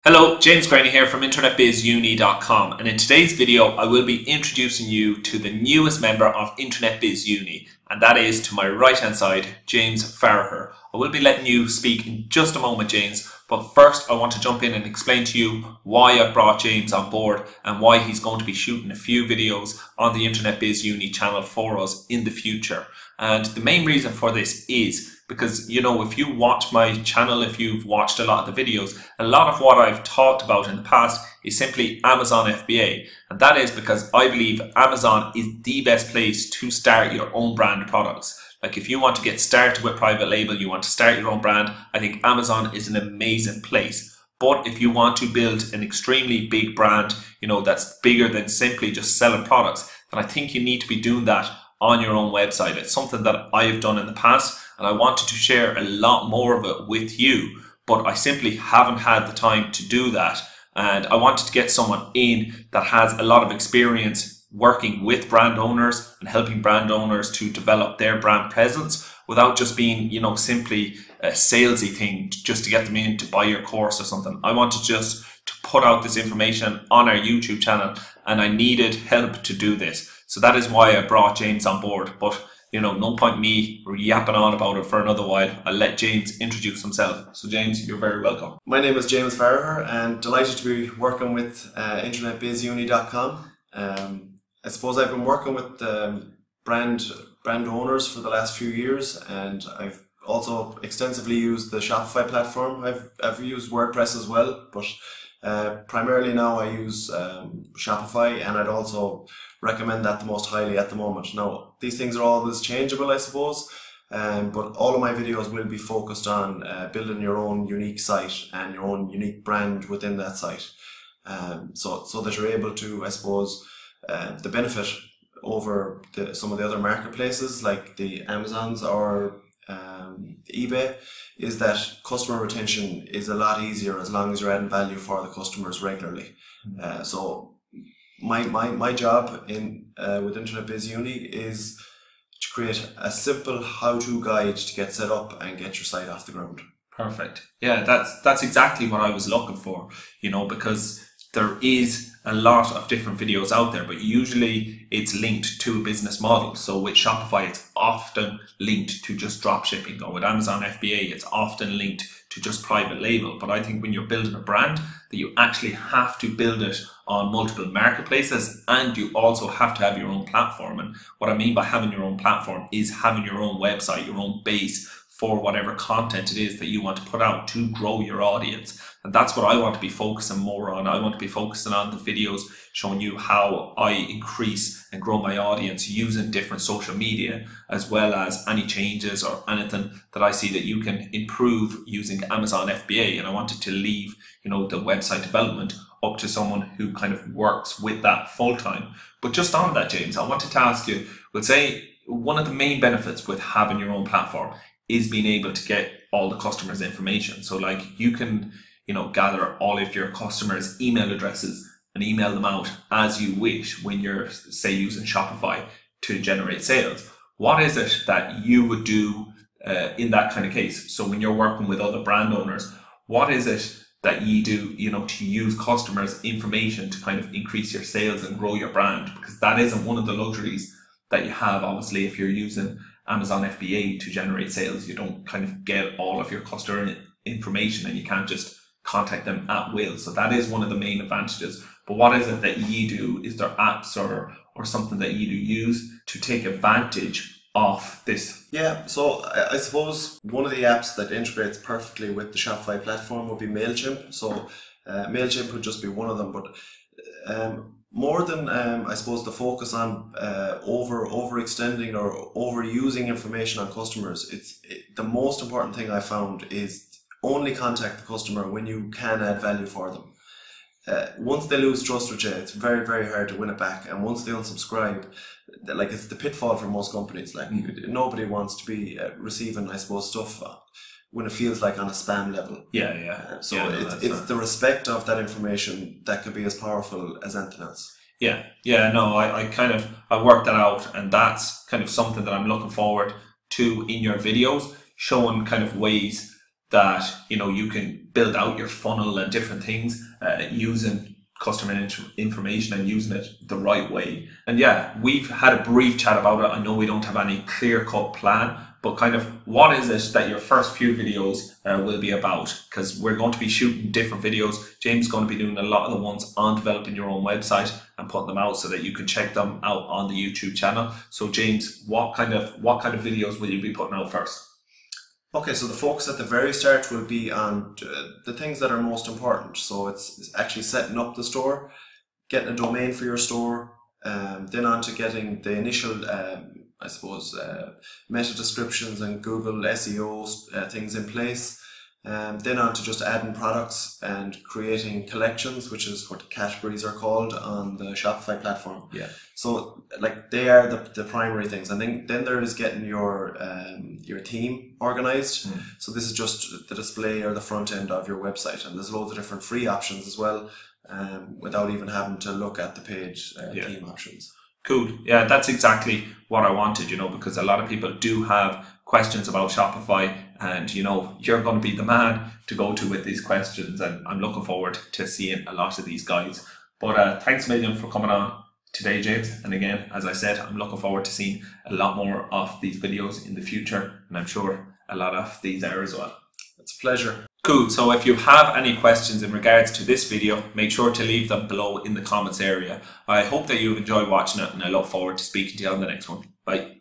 Hello, James Graney here from InternetBizUni.com, and in today's video I will be introducing you to the newest member of Internet Biz Uni, and that is to my right hand side, James Farraher. I will be letting you speak in just a moment, James, but first I want to jump in and explain to you why I brought James on board and why he's going to be shooting a few videos on the Internet Biz Uni channel for us in the future. And the main reason for this is because, you know, if you watch my channel, if you've watched a lot of the videos, a lot of what I've talked about in the past is simply Amazon FBA. And that is because I believe Amazon is the best place to start your own brand products. Like if you want to get started with private label, you want to start your own brand, I think Amazon is an amazing place. But if you want to build an extremely big brand, you know, that's bigger than simply just selling products, then I think you need to be doing that on your own website. It's something that I've done in the past, and I wanted to share a lot more of it with you, but I simply haven't had the time to do that. And I wanted to get someone in that has a lot of experience working with brand owners and helping brand owners to develop their brand presence without just being, you know, simply a salesy thing just to get them in to buy your course or something. I wanted just to put out this information on our YouTube channel, and I needed help to do this. So that is why I brought James on board. But, you know, no point me yapping on about it for another while. I'll let James introduce himself. So James, you're very welcome. My name is James Farraher, and delighted to be working with InternetBizUni.com. I suppose I've been working with brand owners for the last few years, and I've also extensively used the Shopify platform. I've used WordPress as well, but primarily now I use Shopify, and I'd also recommend that the most highly at the moment. Now, these things are always changeable, I suppose, but all of my videos will be focused on building your own unique site and your own unique brand within that site, so that you're able to, I suppose, the benefit over some of the other marketplaces like the Amazons or eBay is that customer retention is a lot easier as long as you're adding value for the customers regularly. So my job with Internet Biz Uni is to create a simple how-to guide to get set up and get your site off the ground. Perfect. Yeah, that's exactly what I was looking for, you know, because there is a lot of different videos out there, but usually it's linked to a business model. So with Shopify, it's often linked to just drop shipping, or with Amazon FBA, it's often linked to just private label. But I think when you're building a brand, that you actually have to build it on multiple marketplaces, and you also have to have your own platform. And what I mean by having your own platform is having your own website, your own base for whatever content it is that you want to put out to grow your audience. And that's what I want to be focusing more on. I want to be focusing on the videos showing you how I increase and grow my audience using different social media, as well as any changes or anything that I see that you can improve using Amazon FBA. And I wanted to leave, you know, the website development up to someone who kind of works with that full time. But just on that, James, I wanted to ask you, let's say one of the main benefits with having your own platform is being able to get all the customers' information. So like you can, you know, gather all of your customers' email addresses and email them out as you wish when you're, say, using Shopify to generate sales. What is it that you would do in that kind of case? So when you're working with other brand owners, what is it that you do, you know, to use customers' information to kind of increase your sales and grow your brand? Because that isn't one of the luxuries that you have, obviously, if you're using Amazon FBA to generate sales. You don't kind of get all of your customer information, and you can't just contact them at will. So that is one of the main advantages. But what is it that you do? Is there apps or something that you do use to take advantage of this? Yeah, so I suppose one of the apps that integrates perfectly with the Shopify platform would be MailChimp. So MailChimp would just be one of them, but more than I suppose the focus on overextending or overusing information on customers, the most important thing I found is only contact the customer when you can add value for them. Once they lose trust with you, it's very, very hard to win it back. And once they unsubscribe, like, it's the pitfall for most companies. Like, nobody wants to be receiving, I suppose, stuff when it feels like on a spam level. So it's the respect of that information that could be as powerful as anything else. I worked that out, and that's kind of something that I'm looking forward to in your videos, showing kind of ways that, you know, you can build out your funnel and different things using customer information and using it the right way. And yeah, we've had a brief chat about it. I know we don't have any clear-cut plan, but kind of what is it that your first few videos will be about? Because we're going to be shooting different videos. James is going to be doing a lot of the ones on developing your own website and putting them out so that you can check them out on the YouTube channel. So James, what kind of videos will you be putting out first? Okay, so the focus at the very start will be on the things that are most important. So it's actually setting up the store, getting a domain for your store, then on to getting the initial, meta descriptions and Google SEO things in place, then on to just adding products and creating collections, which is what the categories are called on the Shopify platform. Yeah. So like they are the primary things, and then there is getting your theme organized. So this is just the display or the front end of your website, and there's loads of different free options as well, without even having to look at the page theme options. Cool. Yeah, that's exactly what I wanted, you know, because a lot of people do have questions about Shopify, and you know, you're going to be the man to go to with these questions, and I'm looking forward to seeing a lot of these guys. But thanks a million for coming on today, James. And again, as I said, I'm looking forward to seeing a lot more of these videos in the future, and I'm sure a lot of these are as well. It's a pleasure. Cool. So if you have any questions in regards to this video, make sure to leave them below in the comments area. I hope that you've enjoyed watching it, and I look forward to speaking to you on the next one. Bye.